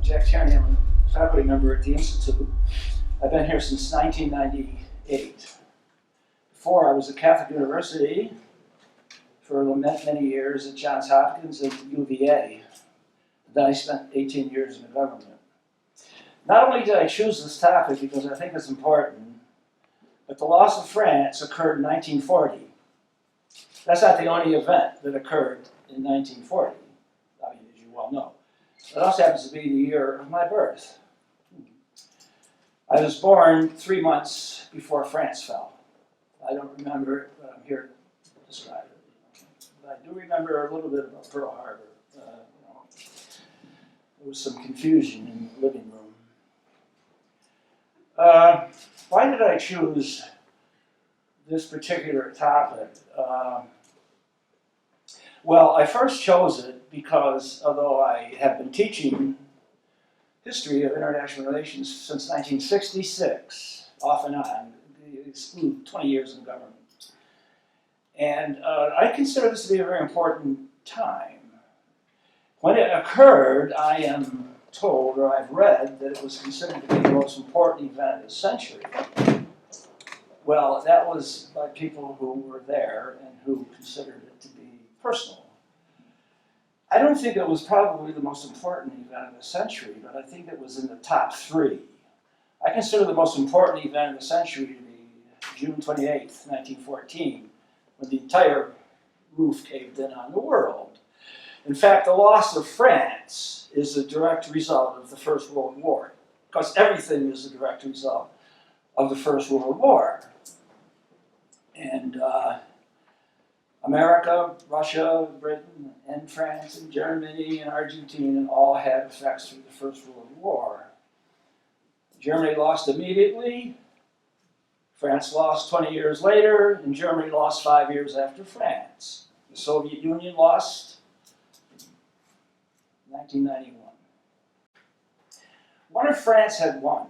Jack Tierney. I'm a faculty member at the Institute. I've been here since 1998. Before, I was at Catholic University for many years at Johns Hopkins and UVA. Then I spent 18 years in the government. Not only did I choose this topic because I think it's important, but the loss of France occurred in 1940. That's not the only event that occurred in 1940, I mean, as you well know. It also happens to be the year of my birth. I was born 3 months before France fell. I don't remember it, but I'm here to describe it. But I do remember a little bit about Pearl Harbor. There was some confusion in the living room. Why did I choose this particular topic? Well, I first chose it because although I have been teaching history of international relations since 1966, off and on, exclude 20 years in government. And I consider this to be a very important time. When it occurred, I am told, or I've read, that it was considered to be the most important event of the century. Well, that was by people who were there and who considered it to be personal. I don't think it was probably the most important event of the century, but I think it was in the top 3. I consider the most important event of the century to be June 28th, 1914, when the entire roof caved in on the world. In fact, the loss of France is a direct result of the First World War, because everything is a direct result of the First World War. And America, Russia, Britain, and France, and Germany, and Argentina all had effects through the First World War. Germany lost immediately, France lost 20 years later, and Germany lost 5 years after France. The Soviet Union lost 1991. What if France had won?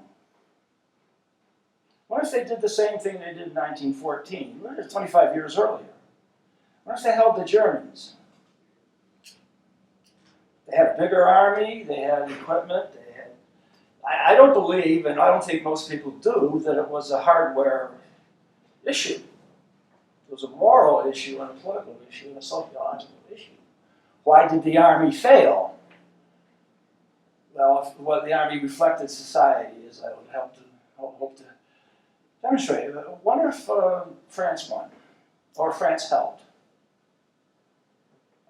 What if they did the same thing they did in 1914? What if 25 years earlier? What if they held the Germans? They had a bigger army, they had equipment, they had... I don't believe, and I don't think most people do, that it was a hardware issue. It was a moral issue and a political issue and a sociological issue. Why did the army fail? Well, what the army reflected society, as I would hope to demonstrate. I wonder if France won, or France held.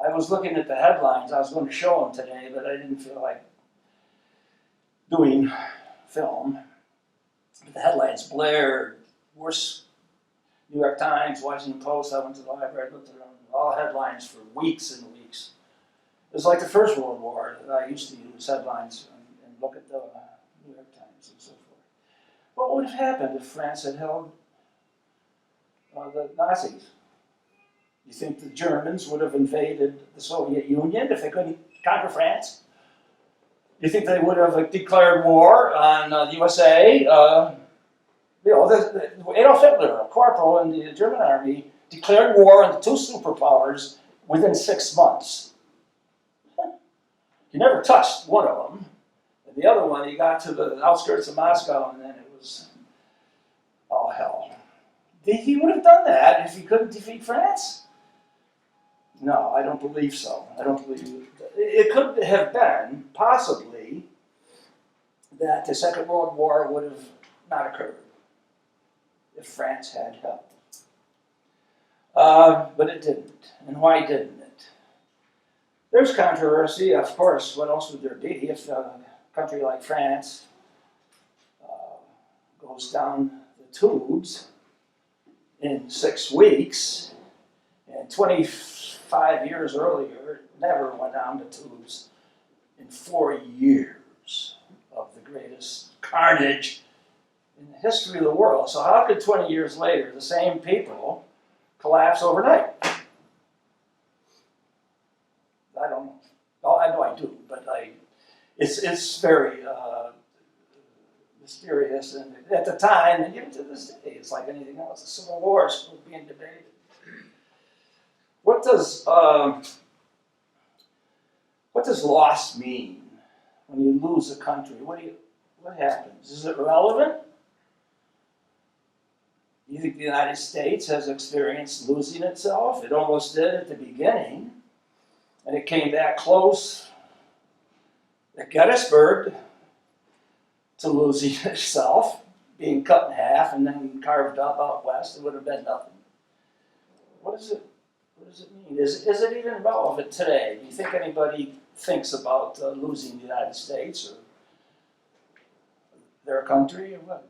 I was looking at the headlines. I was going to show them today, but I didn't feel like doing film. But the headlines blared. Worse, New York Times, Washington Post. I went to the library, looked at them, all headlines for weeks and weeks. It was like the First World War. I used to use headlines and look at the New York Times and so forth. What would have happened if France had held the Nazis? You think the Germans would have invaded the Soviet Union if they couldn't conquer France? You think they would have declared war on the USA? Adolf Hitler, a corporal in the German army, declared war on the 2 superpowers within 6 months. He never touched one of them. And the other one, he got to the outskirts of Moscow, and then it was all hell. He would have done that if he couldn't defeat France? No, I don't believe so. I don't believe it could have been, possibly, that the Second World War would have not occurred if France had held. But it didn't. And why didn't it? There's controversy, of course. What else would there be if a country like France goes down the tubes in 6 weeks, and 25 years earlier, it never went down the tubes in 4 years of the greatest carnage in the history of the world. So how could 20 years later, the same people collapse overnight? I don't know. Oh, I know I do, but it's very mysterious. And at the time, and even to this day, it's like anything else. The Civil War is still being debated. What does loss mean? when you lose a country? What happens? Is it relevant? You think the United States has experienced losing itself? It almost did at the beginning, and it came that close at Gettysburg to losing itself, being cut in half and then carved up out west. It would have been nothing. What does it mean? Is it even relevant today? Do you think anybody thinks about losing the United States or their country or what?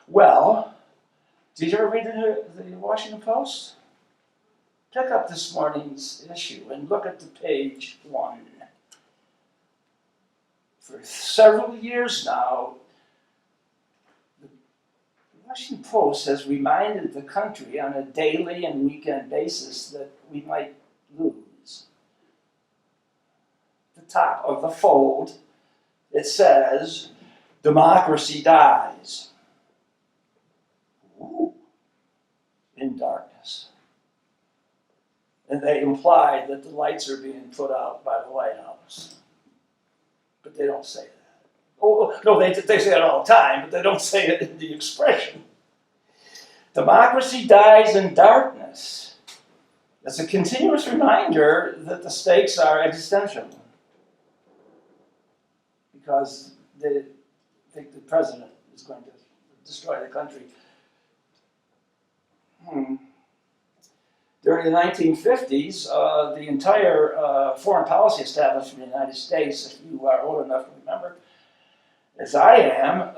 Well, did you ever read the Washington Post? Pick up this morning's issue and look at the page 1. For several years now, the Washington Post has reminded the country on a daily and weekend basis that we might lose. At the top of the fold, it says, democracy dies. Ooh, in darkness. And they imply that the lights are being put out by the White House. But they don't say that. Oh, no, they say it all the time, but they don't say it in the expression. Democracy dies in darkness. It's a continuous reminder that the stakes are existential. Because they think the president is going to destroy the country. During the 1950s, the entire foreign policy establishment in the United States, if you are old enough to remember, as I am,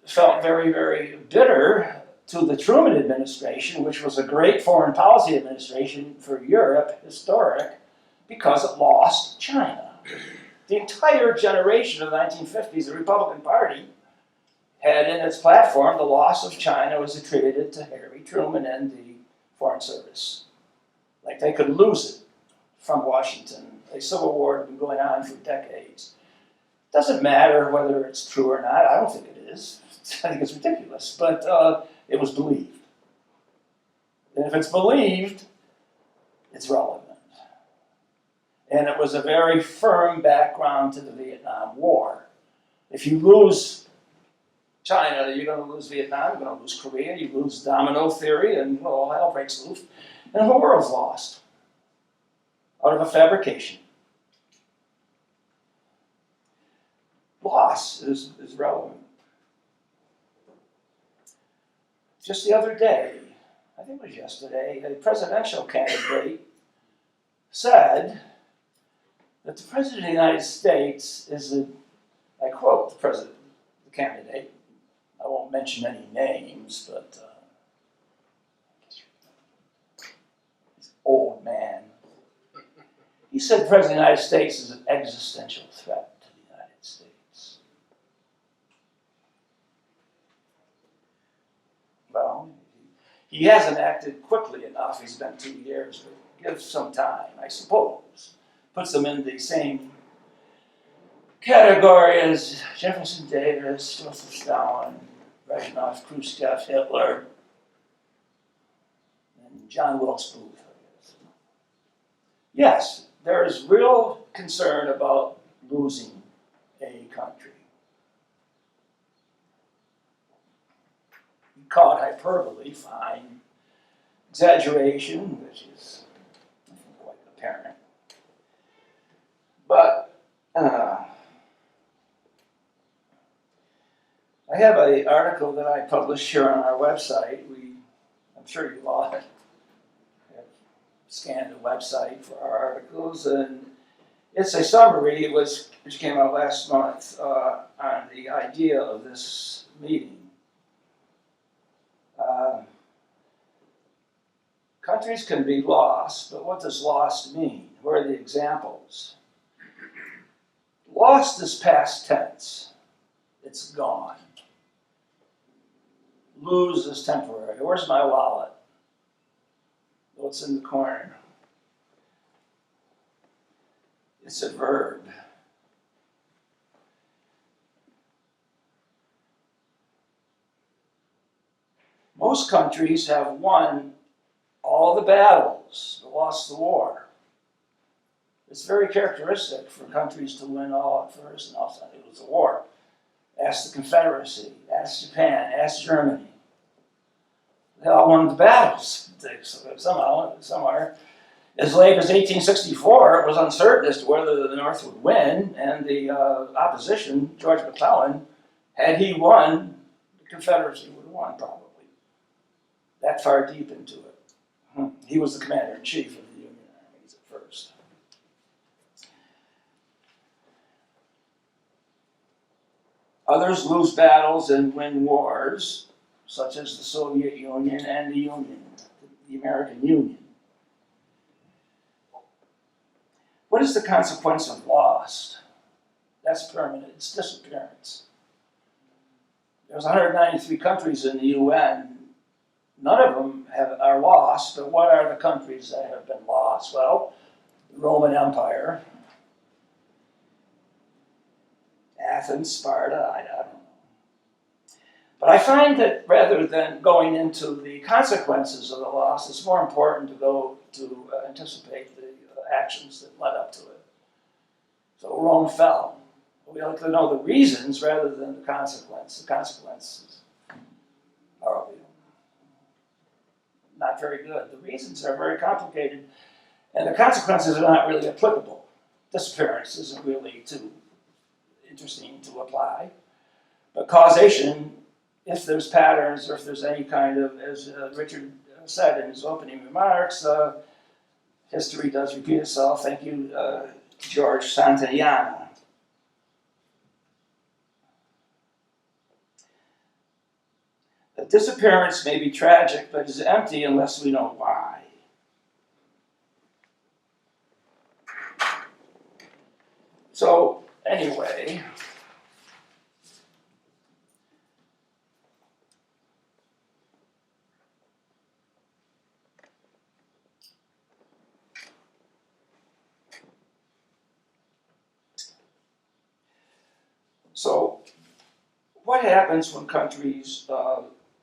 felt very, very bitter to the Truman administration, which was a great foreign policy administration for Europe, historic, because it lost China. The entire generation of the 1950s, the Republican Party, had in its platform the loss of China was attributed to Harry Truman and the Foreign Service. Like they could lose it from Washington. A civil war had been going on for decades. Doesn't matter whether it's true or not. I don't think it is. I think it's ridiculous. But it was believed. And if it's believed, it's relevant. And it was a very firm background to the Vietnam War. If you lose China, you're going to lose Vietnam, you're going to lose Korea, you lose domino theory, and well, hell breaks loose. And the whole world's lost out of a fabrication. Loss is relevant. Just the other day, I think it was yesterday, a presidential candidate said that the President of the United States is I quote the President, the candidate, I won't mention any names, but he's an old man. He said the President of the United States is an existential threat to the United States. Well, he hasn't acted quickly enough. He's been 2 years, but give some time, I suppose. Puts them in the same category as Jefferson Davis, Joseph Stalin, Brezhnev, Khrushchev, Hitler, and John Wilkes Booth, I guess. Yes, there is real concern about losing a country. You call it hyperbole, fine. Exaggeration, which is quite apparent. But I have an article that I published here on our website. I'm sure you all have scanned the website for our articles, and it's a summary which came out last month on the idea of this meeting. Countries can be lost, but what does lost mean? What are the examples? Lost is past tense. It's gone. Lose is temporary. Where's my wallet? Oh, it's in the corner. It's a verb. Most countries have won all the battles, but lost the war. It's very characteristic for countries to win all at first and also it was a war. Ask the Confederacy, ask Japan, ask Germany. They all won the battles somehow, somewhere. As late as 1864, it was uncertain as to whether the North would win, and the opposition, George McClellan, had he won, the Confederacy would have won probably. That far deep into it. He was the commander-in-chief of the Union armies at first. Others lose battles and win wars, such as the Soviet Union and the American Union. What is the consequence of loss? That's permanent, it's disappearance. There's 193 countries in the UN. None of them are lost, but what are the countries that have been lost? Well, the Roman Empire, Athens, Sparta, I don't know. But I find that rather than going into the consequences of the loss, it's more important to go to anticipate the actions that led up to it. So Rome fell. We like to know the reasons rather than the consequence. The consequences are not very good. The reasons are very complicated, and the consequences are not really applicable. Disappearance isn't really too interesting to apply. But causation, if there's patterns or if there's any kind of, as Richard said in his opening remarks, history does repeat itself. Thank you, George Santayana. A disappearance may be tragic, but is empty unless we know why. So, anyway, so what happens when countries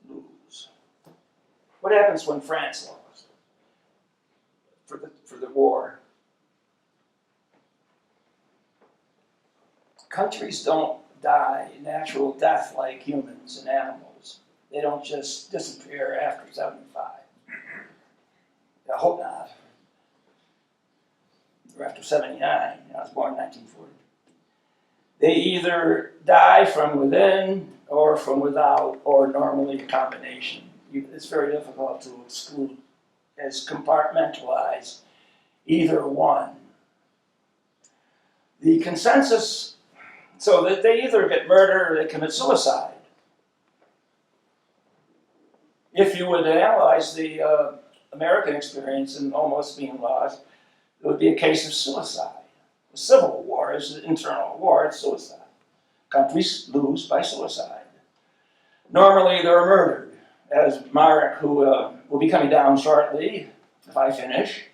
lose? What happens when France lost for the war? Countries don't die natural death like humans and animals. They don't just disappear after 75. I hope not. Or after 79. I was born in 1940. They either die from within or from without, or normally a combination. It's very difficult to exclude as compartmentalize either one. The consensus, so that they either get murdered or they commit suicide. If you would analyze the American experience in almost being lost, it would be a case of suicide. The Civil War is an internal war, it's suicide. Countries lose by suicide. Normally they're murdered, as Marek, who will be coming down shortly, if I finish,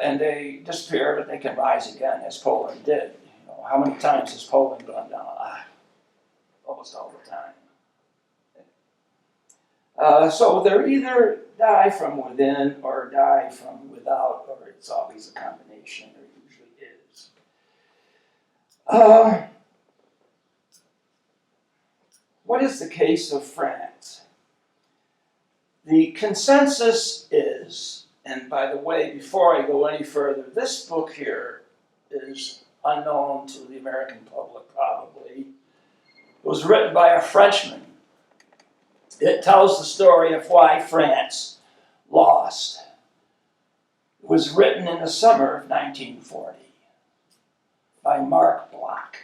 and they disappear, but they can rise again, as Poland did. You know, how many times has Poland gone down? Almost all the time. So they're either die from within or die from without, or it's always a combination, or usually is. What is the case of France? The consensus is, and by the way, before I go any further, this book here is unknown to the American public, probably. It was written by a Frenchman. It tells the story of why France lost. It was written in the summer of 1940 by Mark Bloch.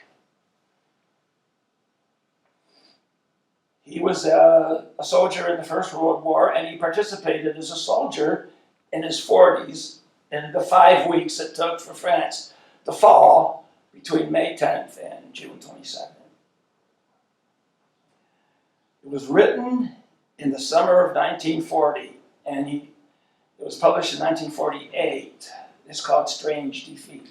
He was a soldier in the First World War, and he participated as a soldier in his 40s in the 5 weeks it took for France to fall between May 10th and June 22nd. It was written in the summer of 1940, and it was published in 1948. It's called Strange Defeat.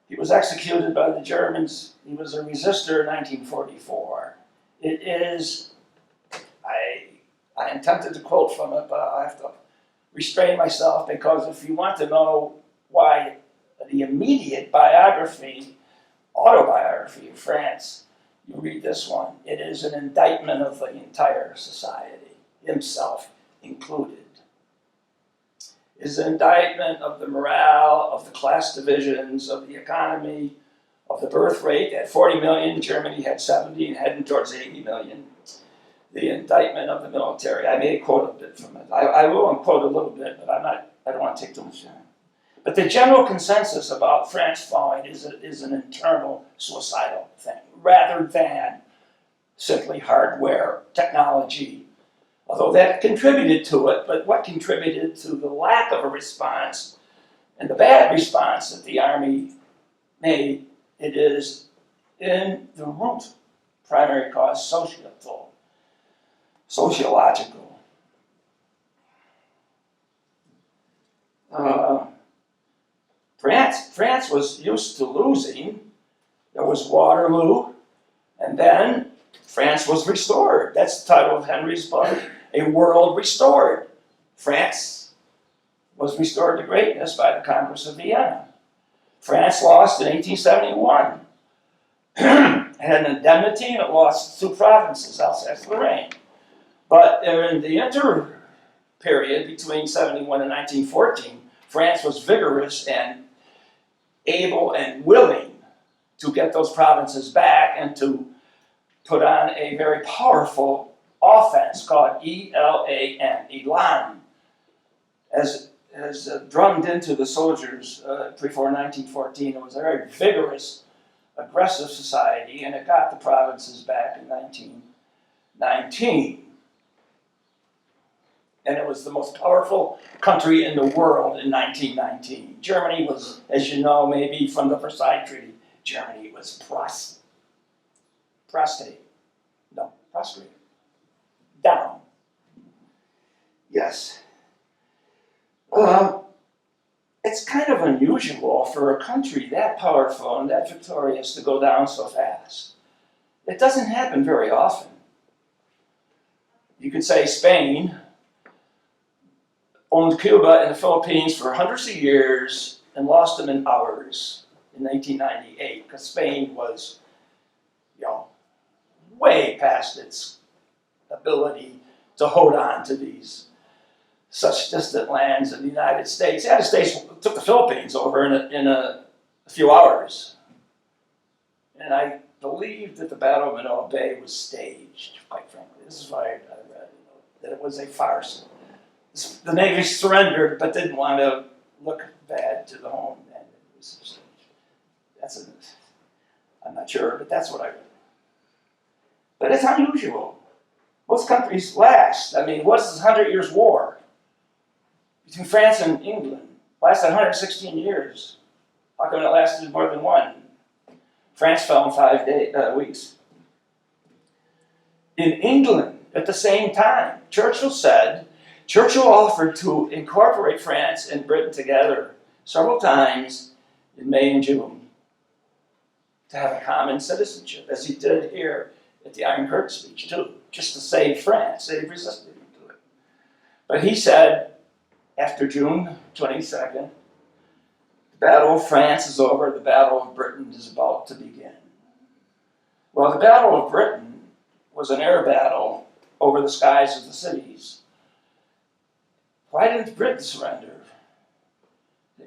He was executed by the Germans. He was a resistor in 1944. It is, I am tempted to quote from it, but I'll have to restrain myself because if you want to know why the immediate biography, autobiography of France, you read this one. It is an indictment of the entire society, himself included. It is an indictment of the morale, of the class divisions, of the economy, of the birth rate. At 40 million, Germany had 70 and heading towards 80 million. The indictment of the military. I may quote a bit from it. I will quote a little bit, but I don't want to take too much time. But the general consensus about France falling is an internal suicidal thing, rather than simply hardware technology. Although that contributed to it, but what contributed to the lack of a response and the bad response that the Army made, it is in the root primary cause sociological. France was used to losing. There was Waterloo, and then France was restored. That's the title of Henry's book, A World Restored. France was restored to greatness by the Congress of Vienna. France lost in 1871. Had an indemnity and it lost 2 provinces, Alsace-Lorraine. But in the inter-period between 71 and 1914, France was vigorous and able and willing to get those provinces back and to put on a very powerful offense called ELAN, Elan, as drummed into the soldiers before 1914. It was a very vigorous, aggressive society, and it got the provinces back in 1919. And it was the most powerful country in the world in 1919. Germany was, as you know, maybe from the Versailles Treaty, Germany was prostrate. Down. Yes. It's kind of unusual for a country that powerful and that victorious to go down so fast. It doesn't happen very often. You could say Spain owned Cuba and the Philippines for hundreds of years and lost them in hours in 1998 because Spain was, way past its ability to hold on to these such distant lands in the United States. The United States took the Philippines over in a few hours. And I believe that the Battle of Manila Bay was staged, quite frankly. This is why I read that it was a farce. The Navy surrendered, but didn't want to look bad to the home. And it was staged. I'm not sure, but that's what I read. But it's unusual. Most countries last. I mean, what is this 100 Years' War between France and England? Lasted 116 years. How come it lasted more than one? France fell in 5 weeks. In England, at the same time, Churchill offered to incorporate France and Britain together several times in May and June to have a common citizenship, as he did here at the Iron Curtain speech too, just to save France. They resisted him to it. But he said, after June 22nd, the Battle of France is over, the Battle of Britain is about to begin. Well, the Battle of Britain was an air battle over the skies of the cities. Why didn't Britain surrender?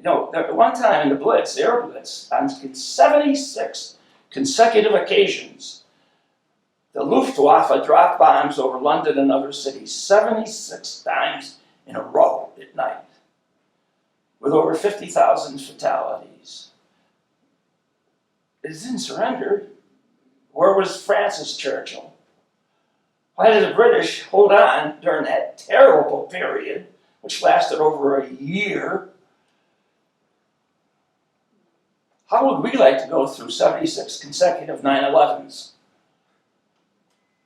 At one time in the Blitz, the air Blitz, on 76 consecutive occasions, the Luftwaffe dropped bombs over London and other cities 76 times in a row at night, with over 50,000 fatalities. It didn't surrender. Where was Francis Churchill? Why did the British hold on during that terrible period, which lasted over a year? How would we like to go through 76 consecutive 9/11s?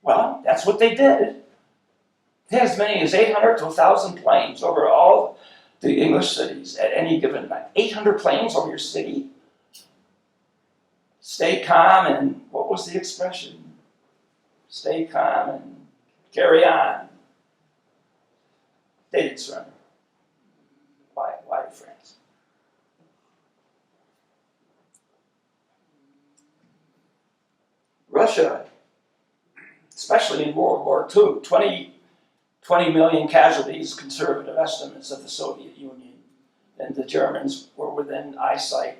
Well, that's what they did. They had as many as 800 to 1,000 planes over all the English cities at any given night. 800 planes over your city? Stay calm and, what was the expression? Stay calm and carry on. They didn't surrender. Russia, especially in World War II, 20 million casualties, conservative estimates of the Soviet Union. And the Germans were within eyesight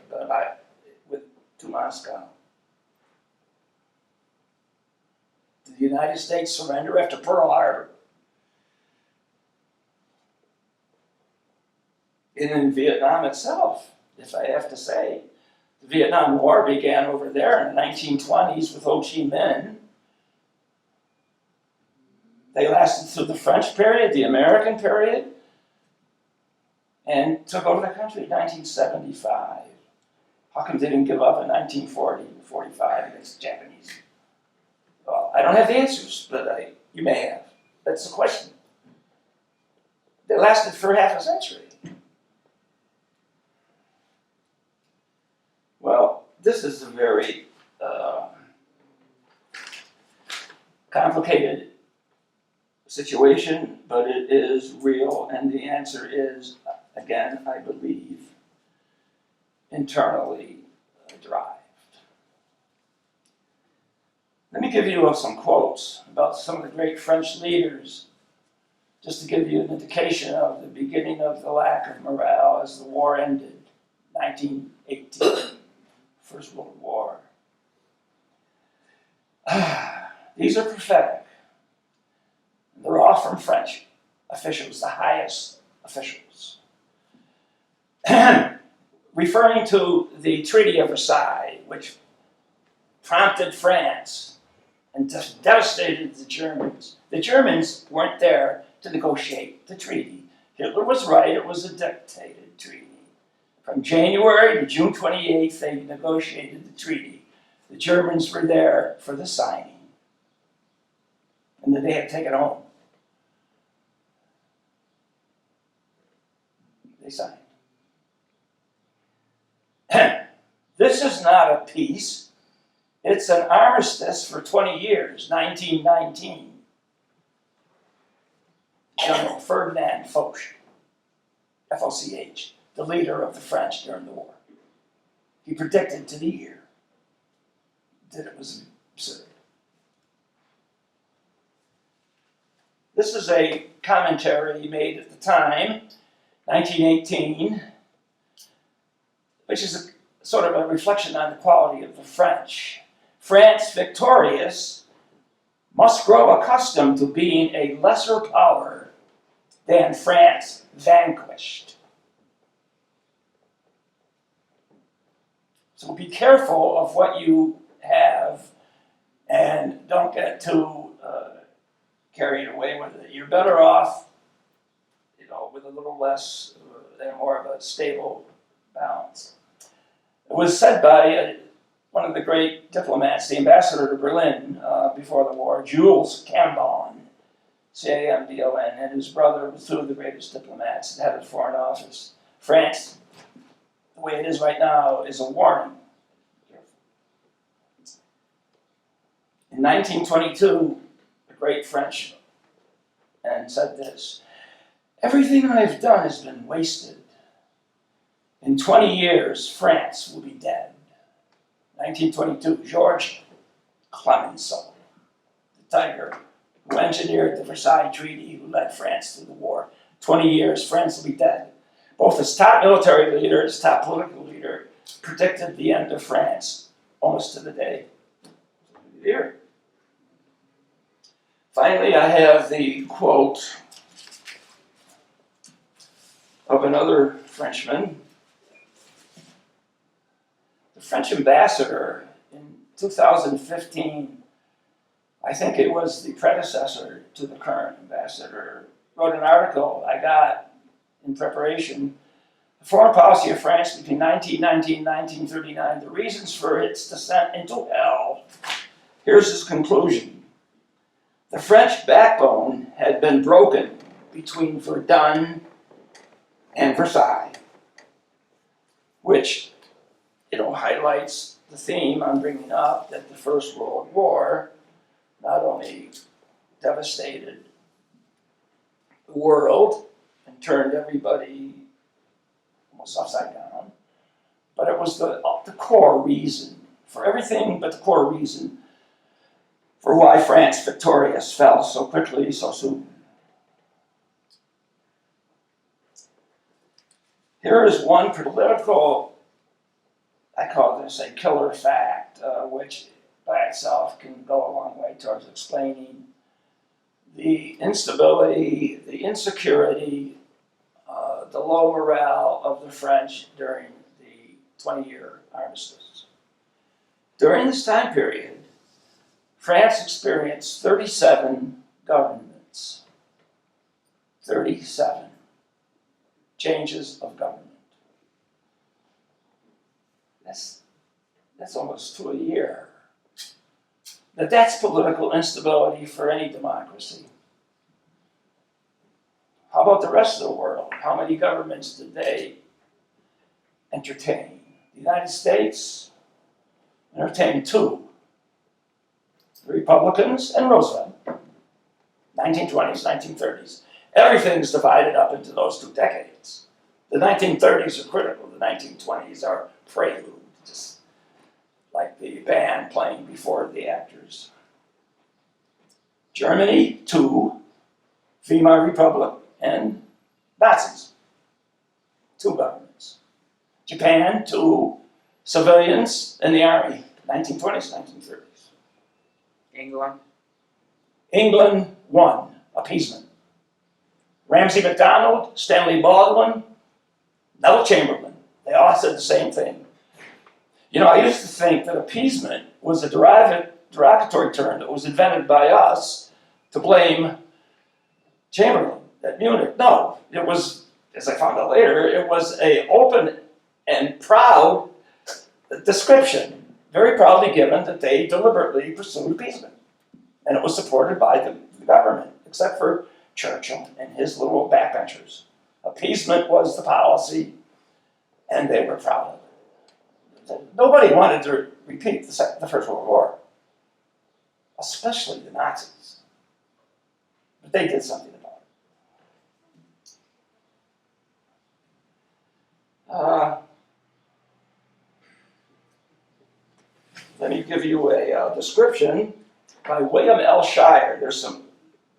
to Moscow. Did the United States surrender after Pearl Harbor? And in Vietnam itself, if I have to say, the Vietnam War began over there in the 1920s with Ho Chi Minh. They lasted through the French period, the American period, and took over the country in 1975. How come they didn't give up in 1940, 45 against the Japanese? Well, I don't have the answers, but you may have. That's the question. They lasted for half a century. Well, this is a very complicated situation, but it is real, and the answer is, again, I believe, internally derived. Let me give you some quotes about some of the great French leaders, just to give you an indication of the beginning of the lack of morale as the war ended, 1918. First World War. These are prophetic. They're all from French officials, the highest officials. Referring to the Treaty of Versailles, which prompted France and just devastated the Germans. The Germans weren't there to negotiate the treaty. Hitler was right, it was a dictated treaty. From January to June 28th, they negotiated the treaty. The Germans were there for the signing. And then they had to take it home. They signed. This is not a peace. It's an armistice for 20 years, 1919. General Ferdinand Foch, F-O-C-H. The leader of the French during the war. He predicted to the year that it was absurd. This is a commentary made at the time, 1918, which is sort of a reflection on the quality of the French. France, victorious, must grow accustomed to being a lesser power than France, vanquished. So be careful of what you have and don't get too carried away with it. You're better off, with a little less and more of a stable balance. It was said by one of the great diplomats, the ambassador to Berlin before the war, Jules Cambon, C-A-M-B-O-N, and his brother was two of the greatest diplomats that had a foreign office. France, the way it is right now, is a warning. In 1922, the great Frenchman said this: "Everything I've done has been wasted. In 20 years, France will be dead." 1922, Georges Clemenceau, the tiger who engineered the Versailles Treaty, who led France through the war. 20 years, France will be dead. Both his top military leader, his top political leader, predicted the end of France almost to the day. Here. Finally, I have the quote of another Frenchman. The French ambassador in 2015, I think it was the predecessor to the current ambassador, wrote an article I got in preparation, The Foreign Policy of France Between 1919 and 1939, The Reasons for Its Descent into Hell. Here's his conclusion. The French backbone had been broken between Verdun and Versailles, which highlights the theme I'm bringing up, that the First World War not only devastated the world and turned everybody almost upside down, but it was the core reason for everything, but the core reason for why France victorious fell so quickly, so soon. Here is one political, I call this a killer fact, which by itself can go a long way towards explaining the instability, the insecurity, the low morale of the French during the 20-year armistice. During this time period, France experienced 37 governments, 37 changes of government. That's almost 2 a year. But that's political instability for any democracy. How about the rest of the world? How many governments did they entertain? The United States entertained 2. The Republicans and Roosevelt, 1920s, 1930s. Everything's divided up into those 2 decades. The 1930s are critical. The 1920s are prelude, just like the band playing before the actors. Germany, 2. Weimar Republic and Nazis. 2 governments. Japan, 2 civilians in the army, 1920s, 1930s. England, 1, appeasement. Ramsay MacDonald, Stanley Baldwin, Neville Chamberlain, they all said the same thing. You know, I used to think that appeasement was a derogatory term that was invented by us to blame Chamberlain at Munich. No, it was, as I found out later, it was an open and proud description, very proudly given that they deliberately pursued appeasement. And it was supported by the government, except for Churchill and his little backbenchers. Appeasement was the policy, and they were proud of it. Nobody wanted to repeat the First World War, especially the Nazis. But they did something about it. Let me give you a description by William L. Shire. There's some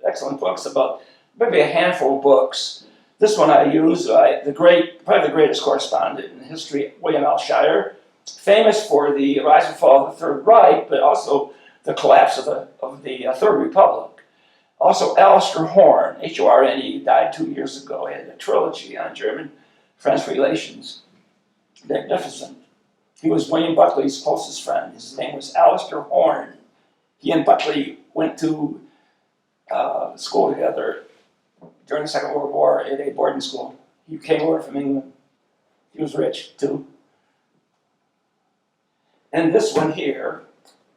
excellent books about, maybe a handful of books. This one I use, probably the greatest correspondent in history, William L. Shire, famous for the rise and fall of the Third Reich, but also the collapse of the Third Republic. Also, Alistair Horn, H-O-R-N-E, died 2 years ago. He had a trilogy on German-French relations. Magnificent. He was William Buckley's closest friend. His name was Alistair Horn. He and Buckley went to school together during the Second World War at a boarding school. He came over from England. He was rich, too. And this one here,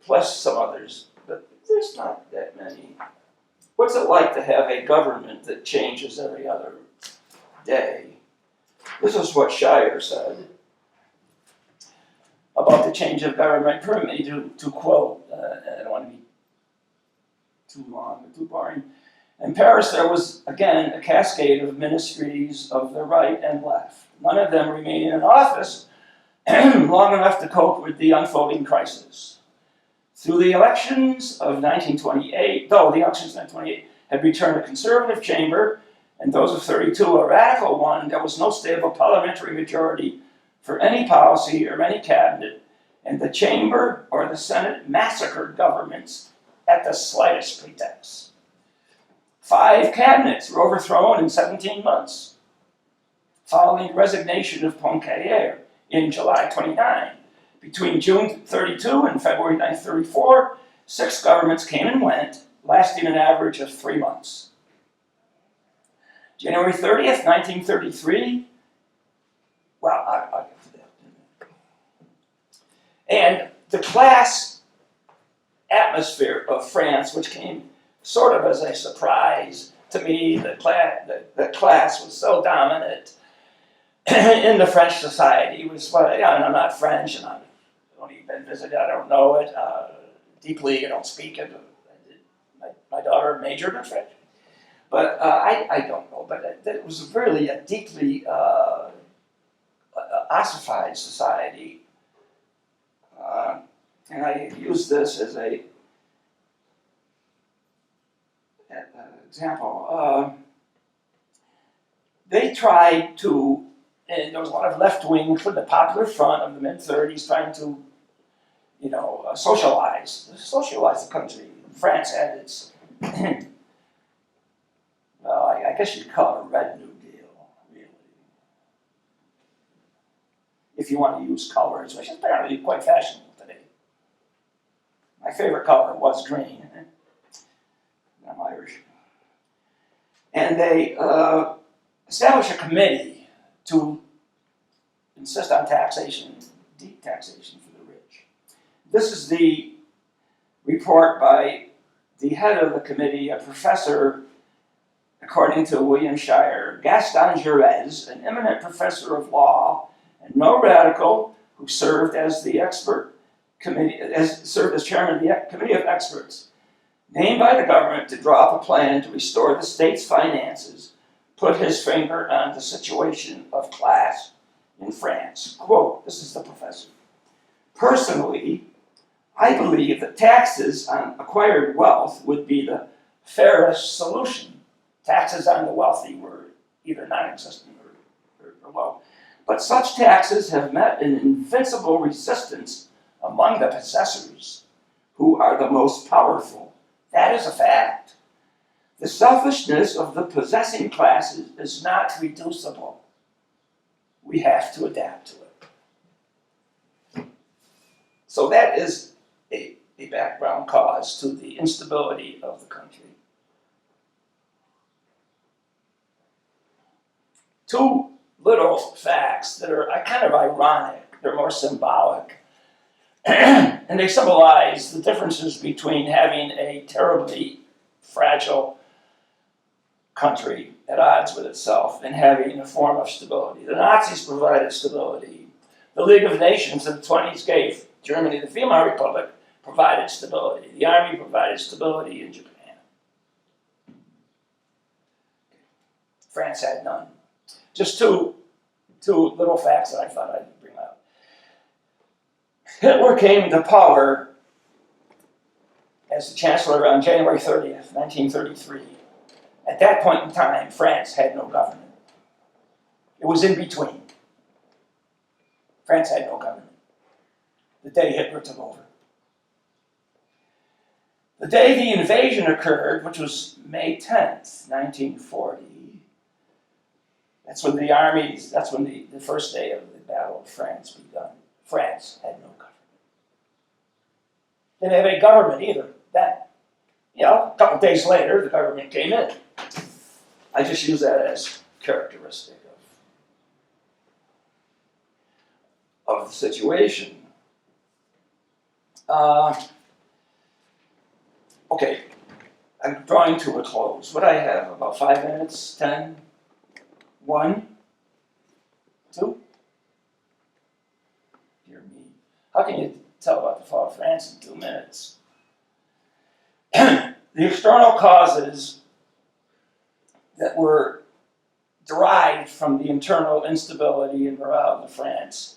plus some others, but there's not that many. What's it like to have a government that changes every other day? This is what Shire said about the change of government. Permit me to quote, I don't want to be too long or too boring. In Paris, there was, again, a cascade of ministries of the right and left. None of them remaining in office long enough to cope with the unfolding crisis. Through the elections of 1928, though the elections of 1928 had returned a conservative chamber, and those of 32 a radical one, there was no stable parliamentary majority for any policy or any cabinet, and the chamber or the Senate massacred governments at the slightest pretext. 5 cabinets were overthrown in 17 months, following the resignation of Poincaré in July 29. Between June 32 and February 1934, 6 governments came and went, lasting an average of 3 months. January 30th, 1933, well, I'll get to that. And the class atmosphere of France, which came sort of as a surprise to me, the class was so dominant in the French society. Was, well, I'm not French, and I've only been visited, I don't know it deeply, I don't speak it. My daughter majored in French. But I don't know, but it was really a deeply ossified society. And I use this as a example. They tried to, and there was a lot of left-wing, including the Popular Front of the mid-30s, trying to, socialize the country. France had its, well, I guess you'd call it a Red New Deal, really. If you want to use colors, which is apparently quite fashionable today. My favorite color was green. I'm Irish. And they established a committee to insist on taxation, deep taxation for the rich. This is the report by the head of the committee, a professor, according to William Shire, Gaston Gerez, an eminent professor of law and no radical, who served as the expert committee, served as chairman of the committee of experts, named by the government to draw up a plan to restore the state's finances, put his finger on the situation of class in France. Quote, this is the professor. Personally, I believe that taxes on acquired wealth would be the fairest solution. Taxes on the wealthy were either non-existent or low. But such taxes have met an invincible resistance among the possessors, who are the most powerful. That is a fact. The selfishness of the possessing classes is not reducible. We have to adapt to it. So that is a background cause to the instability of the country. Two little facts that are kind of ironic, they're more symbolic, and they symbolize the differences between having a terribly fragile country at odds with itself and having a form of stability. The Nazis provided stability. The League of Nations in the 20s gave Germany, the Weimar Republic, provided stability. The army provided stability in Japan. France had none. Just two little facts that I thought I'd bring up. Hitler came to power as the chancellor on January 30th, 1933. At that point in time, France had no government. It was in between. France had no government the day Hitler took over. The day the invasion occurred, which was May 10th, 1940, that's when the first day of the Battle of France begun. France had no government. Didn't have any government either then. A couple days later, the government came in. I just use that as characteristic of the situation. Okay, I'm drawing to a close. What I have, about 5 minutes, 10, 1, 2? Dear me. How can you tell about the fall of France in 2 minutes? The external causes that were derived from the internal instability and morale of France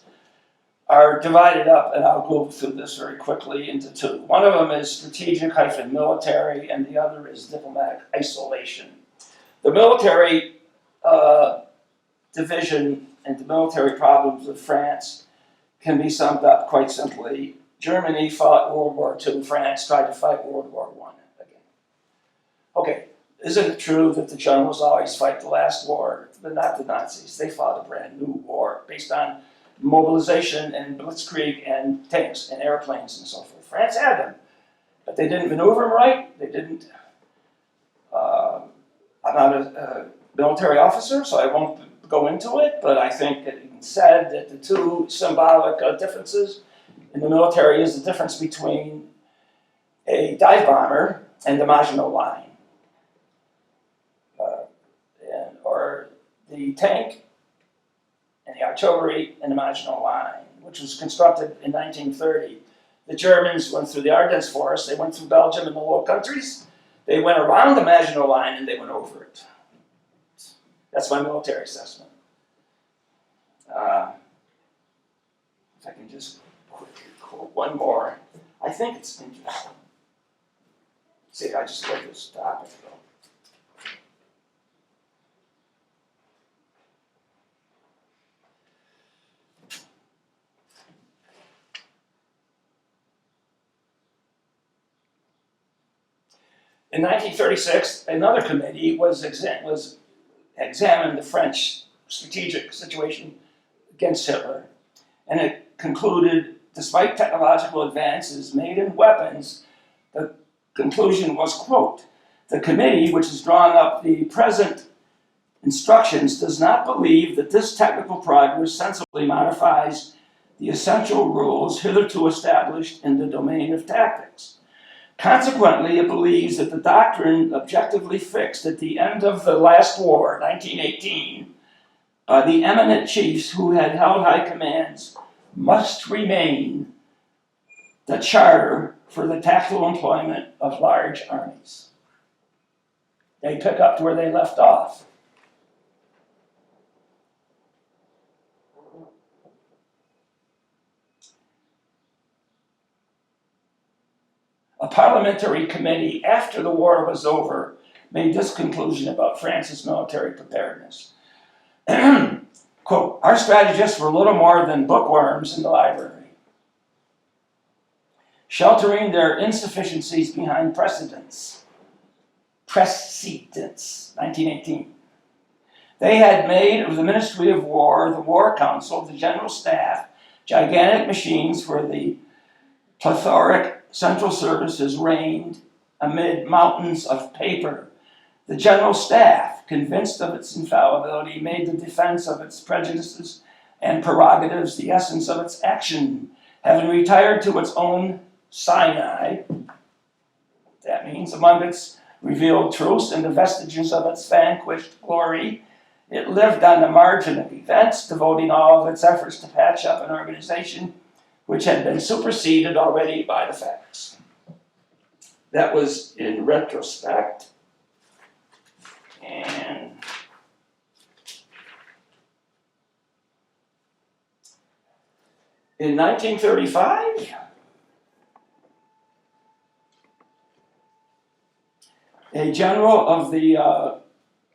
are divided up, and I'll go through this very quickly, into two. One of them is strategic-military, and the other is diplomatic isolation. The military division and the military problems of France can be summed up quite simply. Germany fought World War II, France tried to fight World War I again. Okay, isn't it true that the generals always fight the last war, but not the Nazis? They fought a brand new war based on mobilization and blitzkrieg and tanks and airplanes and so forth. France had them, but they didn't maneuver them right. They didn't. I'm not a military officer, so I won't go into it, but I think it said that the two symbolic differences in the military is the difference between a dive bomber and the Maginot Line, or the tank and the artillery and the Maginot Line, which was constructed in 1930. The Germans went through the Ardennes Forest, they went through Belgium and the Low Countries, they went around the Maginot Line and they went over it. That's my military assessment. If I can just quickly quote one more. I think it's interesting. See, I just let this topic go. In 1936, another committee examined the French strategic situation against Hitler, and it concluded, despite technological advances made in weapons, the conclusion was, quote, "The committee, which has drawn up the present instructions, does not believe that this technical progress sensibly modifies the essential rules hitherto established in the domain of tactics. Consequently, it believes that the doctrine objectively fixed at the end of the last war, 1918, by the eminent chiefs who had held high commands must remain the charter for the tactical employment of large armies." They pick up where they left off. A parliamentary committee after the war was over made this conclusion about France's military preparedness. Quote, "Our strategists were little more than bookworms in the library, sheltering their insufficiencies behind precedents. Precedents, 1918. They had made of the Ministry of War, the War Council, the General Staff, gigantic machines where the plethoric central services reigned amid mountains of paper. The General Staff, convinced of its infallibility, made the defense of its prejudices and prerogatives the essence of its action. Having retired to its own Sinai, that means among its revealed truths and the vestiges of its vanquished glory, it lived on the margin of events, devoting all of its efforts to patch up an organization which had been superseded already by the facts." That was in retrospect. And in 1935, a general of the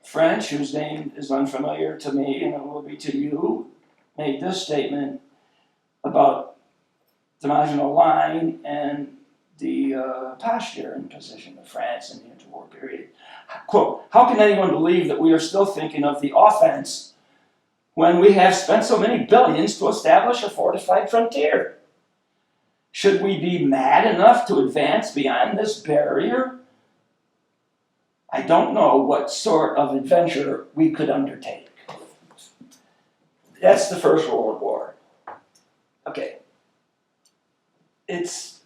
French, whose name is unfamiliar to me and it will be to you, made this statement about the Maginot Line and the posture and position of France in the interwar period. Quote, "How can anyone believe that we are still thinking of the offense when we have spent so many billions to establish a fortified frontier? Should we be mad enough to advance beyond this barrier? I don't know what sort of adventure we could undertake." That's the First World War. Okay. It's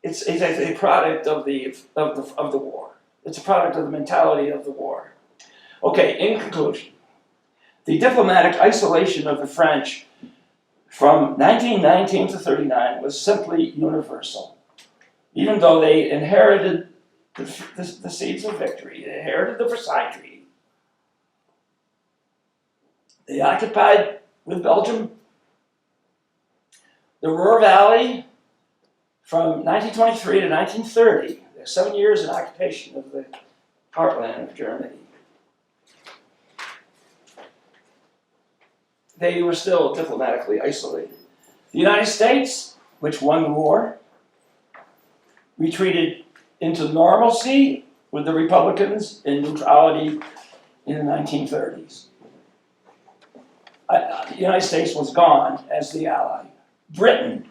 a product of the war. It's a product of the mentality of the war. Okay, in conclusion, the diplomatic isolation of the French from 1919 to 39 was simply universal. Even though they inherited the seeds of victory, they inherited the Versailles Treaty. They occupied with Belgium the Ruhr Valley from 1923 to 1930. There's 7 years in occupation of the heartland of Germany. They were still diplomatically isolated. The United States, which won the war, retreated into normalcy with the Republicans in neutrality in the 1930s. The United States was gone as the ally. Britain,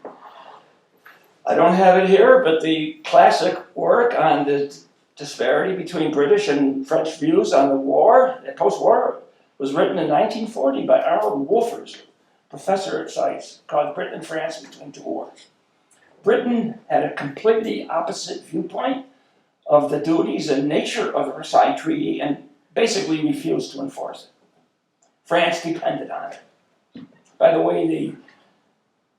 I don't have it here, but the classic work on the disparity between British and French views on the war, the post-war, was written in 1940 by Arnold Wolfers, professor at SAIS, called Britain and France Between Two Wars. Britain had a completely opposite viewpoint of the duties and nature of the Versailles Treaty and basically refused to enforce it. France depended on it. By the way,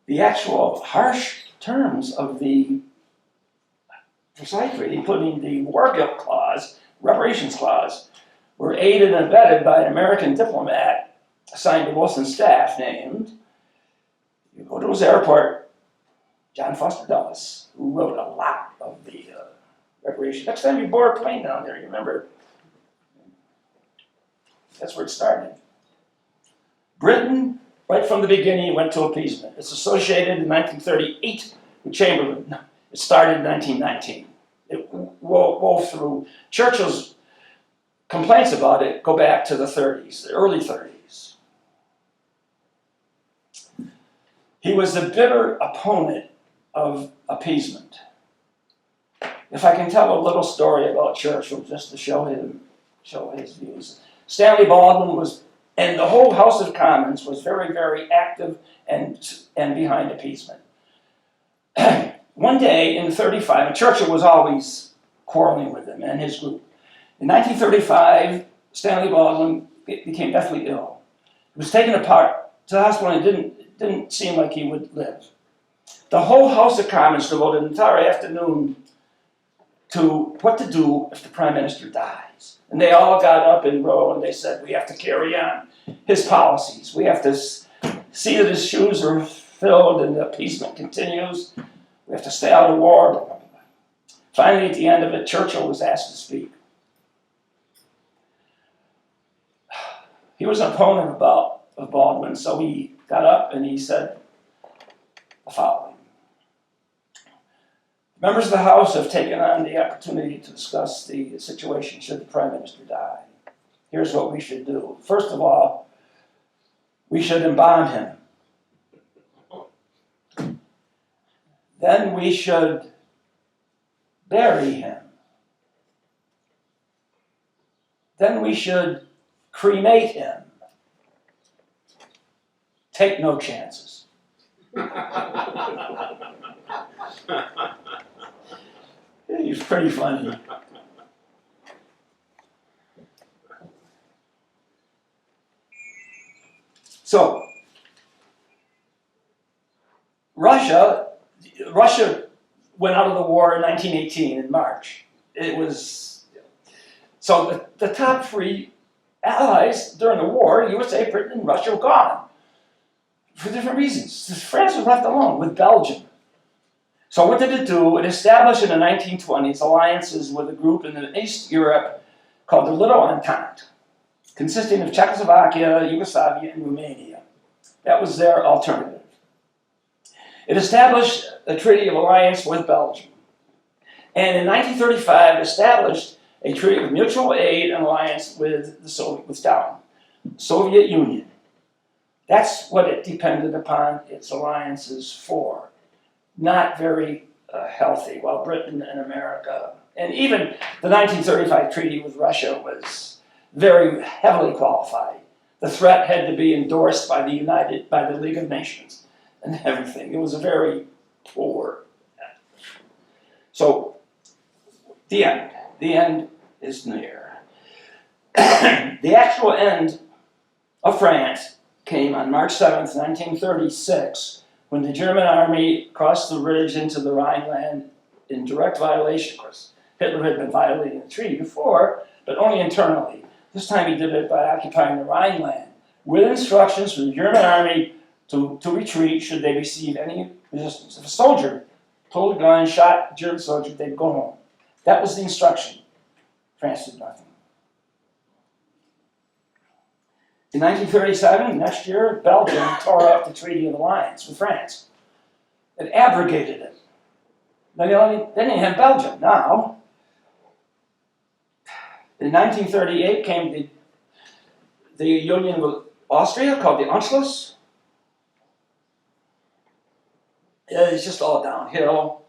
the actual harsh terms of the Versailles Treaty, including the war guilt clause, reparations clause, were aided and abetted by an American diplomat assigned to Wilson's staff named, you go to his airport, John Foster Dulles, who wrote a lot of the reparations. Next time you board a plane down there, you remember, that's where it started. Britain, right from the beginning, went to appeasement. It's associated in 1938 with Chamberlain. It started in 1919. wove through. Churchill's complaints about it go back to the 30s, the early 30s. He was a bitter opponent of appeasement. If I can tell a little story about Churchill, just to show his views. Stanley Baldwin was, and the whole House of Commons was very, very active and behind appeasement. One day in 1935, and Churchill was always quarreling with him and his group. In 1935, Stanley Baldwin became deathly ill. He was taken apart to the hospital and it didn't seem like he would live. The whole House of Commons devoted an entire afternoon to what to do if the Prime Minister dies. And they all got up in row and they said, we have to carry on his policies. We have to see that his shoes are filled and the appeasement continues. We have to stay out of war. Blah, blah, blah. Finally, at the end of it, Churchill was asked to speak. He was an opponent of Baldwin, so he got up and he said the following. Members of the House have taken on the opportunity to discuss the situation should the Prime Minister die. Here's what we should do. First of all, we should embalm him. Then we should bury him. Then we should cremate him. Take no chances. He's pretty funny. So, Russia went out of the war in 1918 in March. It was, so the top three allies during the war, USA, Britain, and Russia, were gone for different reasons. France was left alone with Belgium. So what did it do? It established in the 1920s alliances with a group in East Europe called the Little Entente, consisting of Czechoslovakia, Yugoslavia, and Romania. That was their alternative. It established a treaty of alliance with Belgium. And in 1935, established a treaty of mutual aid and alliance with Stalin, Soviet Union. That's what it depended upon its alliances for. Not very healthy, while Britain and America, and even the 1935 treaty with Russia was very heavily qualified. The threat had to be endorsed by the League of Nations and everything. It was a very poor. So, the end is near. The actual end of France came on March 7th, 1936, when the German army crossed the ridge into the Rhineland in direct violation. Of course, Hitler had been violating the treaty before, but only internally. This time he did it by occupying the Rhineland, with instructions for the German army to retreat should they receive any resistance. If a soldier pulled a gun, shot a German soldier, they'd go home. That was the instruction. France did nothing. In 1937, next year, Belgium tore up the Treaty of Alliance with France. It abrogated it. They didn't have Belgium. Now, in 1938 came the union with Austria, called the Anschluss. It's just all downhill.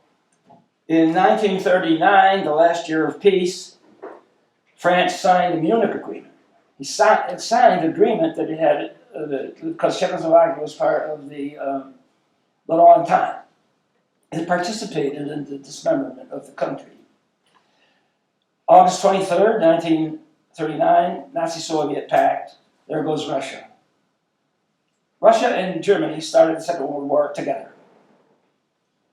In 1939, the last year of peace, France signed the Munich Agreement. It signed an agreement that it had, because Czechoslovakia was part of the Little Entente. It participated in the dismemberment of the country. August 23rd, 1939, Nazi-Soviet pact. There goes Russia. Russia and Germany started the Second World War together.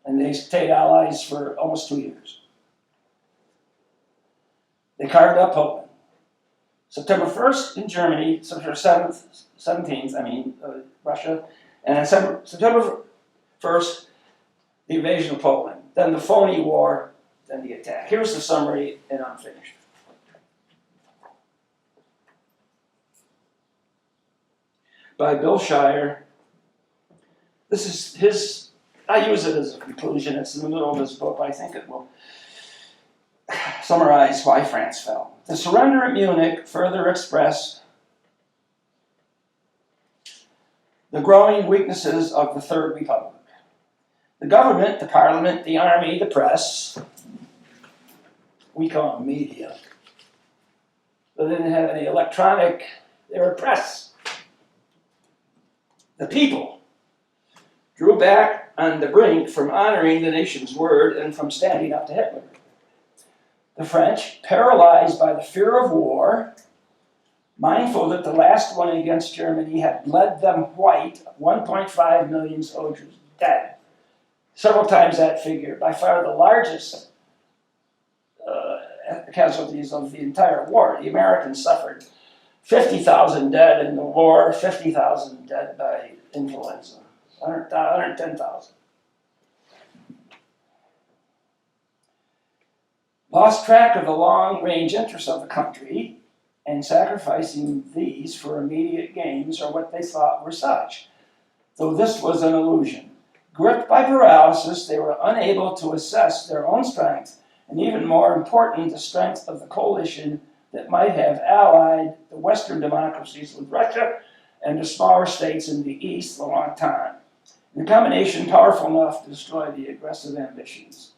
And they stayed allies for almost 2 years. They carved up Poland. September 1st in Germany, September 17th, Russia, and then September 1st, the invasion of Poland, then the phony war, then the attack. Here's the summary, and I'm finished. By Bill Shire. This is I use it as a conclusion. It's in the middle of his book. I think it will summarize why France fell. The surrender at Munich further expressed the growing weaknesses of the Third Republic. The government, the parliament, the army, the press, we call them media, but they didn't have any electronic, they were press. The people drew back on the brink from honoring the nation's word and from standing up to Hitler. The French, paralyzed by the fear of war, mindful that the last one against Germany had bled them white, 1.5 million soldiers dead. Several times that figure, by far the largest casualties of the entire war. The Americans suffered 50,000 dead in the war, 50,000 dead by influenza, 110,000. Lost track of the long-range interests of the country and sacrificing these for immediate gains or what they thought were such, though this was an illusion. Gripped by paralysis, they were unable to assess their own strength, and even more important, the strength of the coalition that might have allied the Western democracies with Russia and the smaller states in the East a long time. The combination powerful enough to destroy the aggressive ambitions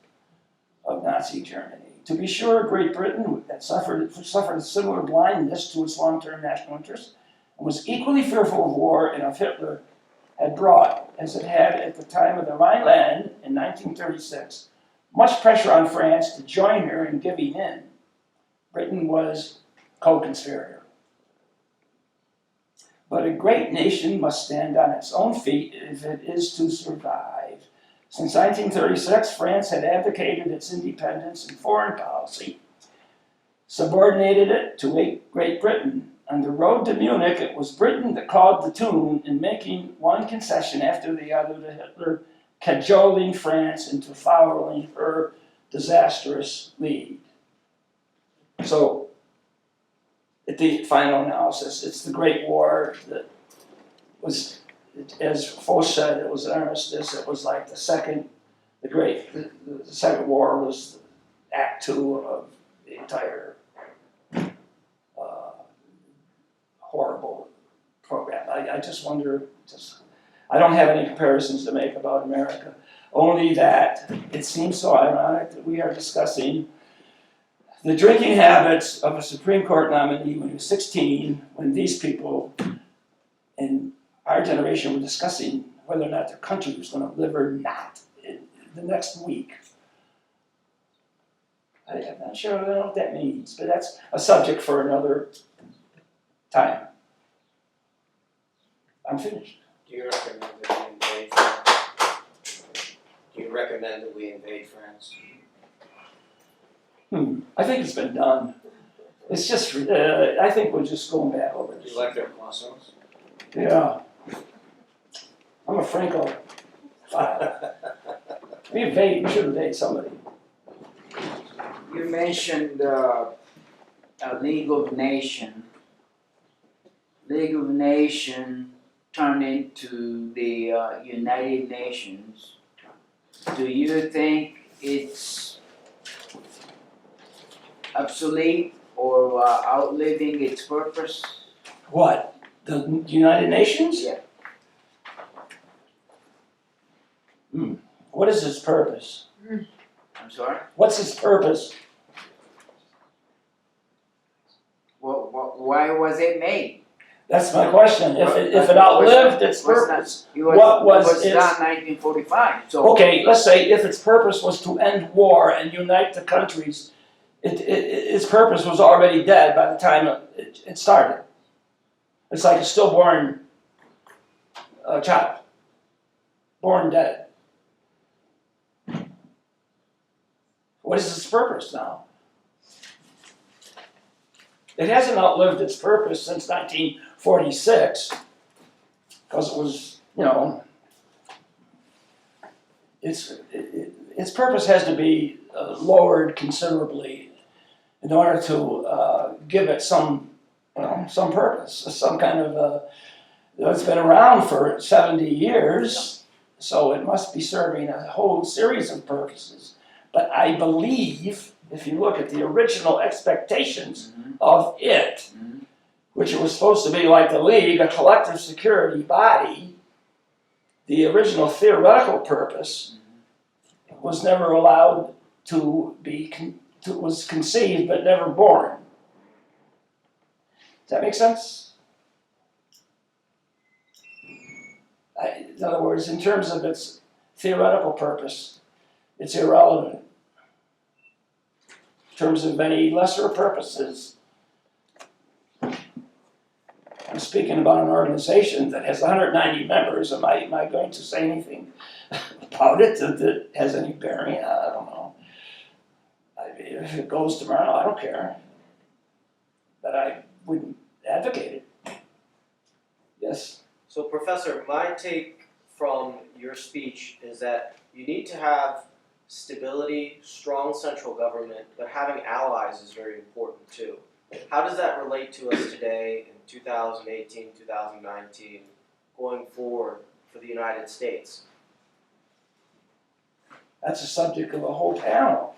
of Nazi Germany. To be sure, Great Britain had suffered a similar blindness to its long-term national interests and was equally fearful of war and of Hitler had brought, as it had at the time of the Rhineland in 1936, much pressure on France to join her in giving in. Britain was co-conspirator. But a great nation must stand on its own feet if it is to survive. Since 1936, France had abdicated its independence and foreign policy, subordinated it to Great Britain. On the road to Munich, it was Britain that called the tune in making one concession after the other to Hitler, cajoling France into following her disastrous lead. So, at the final analysis, it's the Great War that was, as Foch said, it was an armistice. It was like the second war was Act Two of the entire horrible program. I just wonder, I don't have any comparisons to make about America, only that it seems so ironic that we are discussing the drinking habits of a Supreme Court nominee when he was 16, when these people in our generation were discussing whether or not their country was going to live or not in the next week. I'm not sure, I don't know what that means, but that's a subject for another time. I'm finished. Do you recommend that we invade France? Do you recommend that we invade France? I think it's been done. It's just, I think we're just going back over Do this. you like their croissants? Yeah. I'm a Franco. We invade, we should invade somebody. You mentioned a League of Nations. League of Nations turned into the United Nations. Do you think it's obsolete or outliving its purpose? What? The United Nations? Yeah. What is its purpose? I'm sorry? What's its purpose? Why was it made? That's my question. If it outlived its purpose, what was it was its... done 1945. So Okay, let's say if its purpose was to end war and unite the countries, its purpose was already dead by the time it started. It's like a stillborn child, born dead. What is its purpose now? It hasn't outlived its purpose since 1946, because it was, its purpose has to be lowered considerably in order to give it some purpose, some kind of, it's been around for 70 years, so it must be serving a whole series of purposes. But I believe if you look at the original expectations Mhm. of it, Mhm. which it was supposed to be like the League, a collective security body, the original theoretical purpose was never allowed to be, was conceived but never born. Does that make sense? In other words, in terms of its theoretical purpose, it's irrelevant. In terms of any lesser purposes, I'm speaking about an organization that has 190 members. Am I going to say anything about it that has any bearing? I don't know. I mean, if it goes tomorrow, I don't care. But I wouldn't advocate it. Yes? So Professor, my take from your speech is that you need to have stability, strong central government, but having allies is very important too. How does that relate to us today in 2018, 2019, going forward for the United States? That's a subject of a whole panel.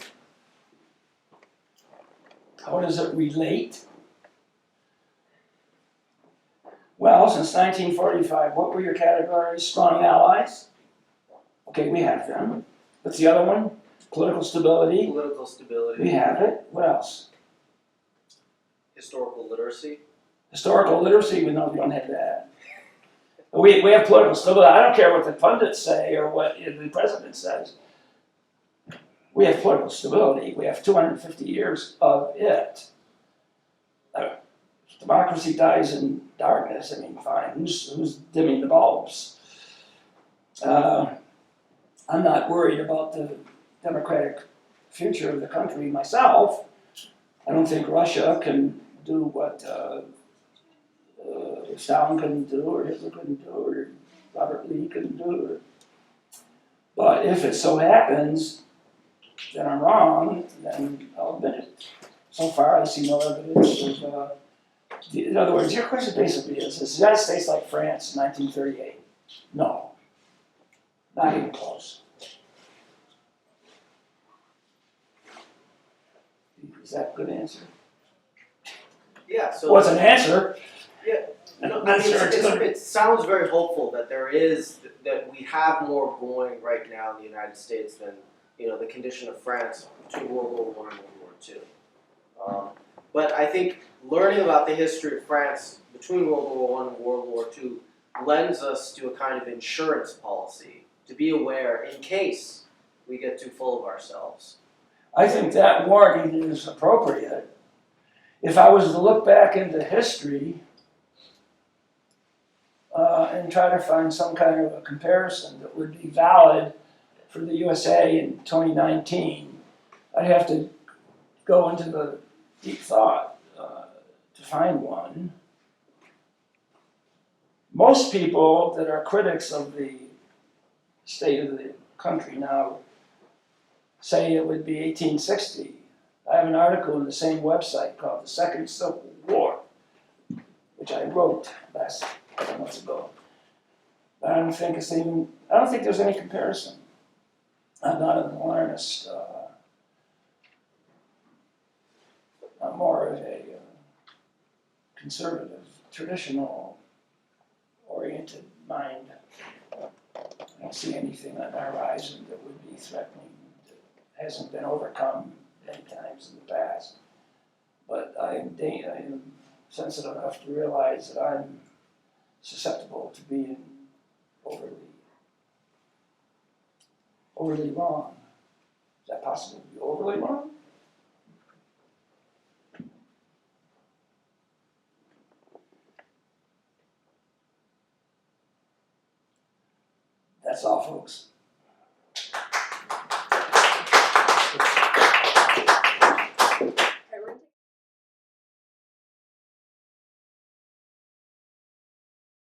How does it relate? Well, since 1945, what were your categories? Strong allies? Okay, we have them. What's the other one? Political stability? Political stability, We have it. What else? historical literacy. Historical literacy? We don't have that. We have political stability. I don't care what the pundits say or what the president says. We have political stability. We have 250 years of it. Democracy dies in darkness. I mean, fine. Who's dimming the bulbs? I'm not worried about the democratic future of the country myself. I don't think Russia can do what Stalin couldn't do, or Hitler couldn't do, or Robert Lee couldn't do. But if it so happens that I'm wrong, then I'll admit it. So far, I see no evidence of. In other words, your question basically is the United States like France in 1938? No. Not even close. Is that a good answer? Yeah, so. Well, it's an answer. Yeah. No, I'm not I mean, sure it's good. it sounds very hopeful that that we have more going right now in the United States than, the condition of France between World War I and World War II. But I think learning about the history of France between World War I and World War II lends us to a kind of insurance policy to be aware in case we get too full of ourselves. I think that warning is appropriate. If I was to look back into history and try to find some kind of a comparison that would be valid for the USA in 2019, I'd have to go into the deep thought to find one. Most people that are critics of the state of the country now say it would be 1860. I have an article in the same website called The Second Civil War, which I wrote last couple months ago. But I don't think there's any comparison. I'm not an alarmist. I'm more of a conservative, traditional-oriented mind. I don't see anything on the horizon that would be threatening, that hasn't been overcome many times in the past. But I am sensitive enough to realize that I'm susceptible to being overly wrong. Is that possible to be overly wrong? That's all, folks.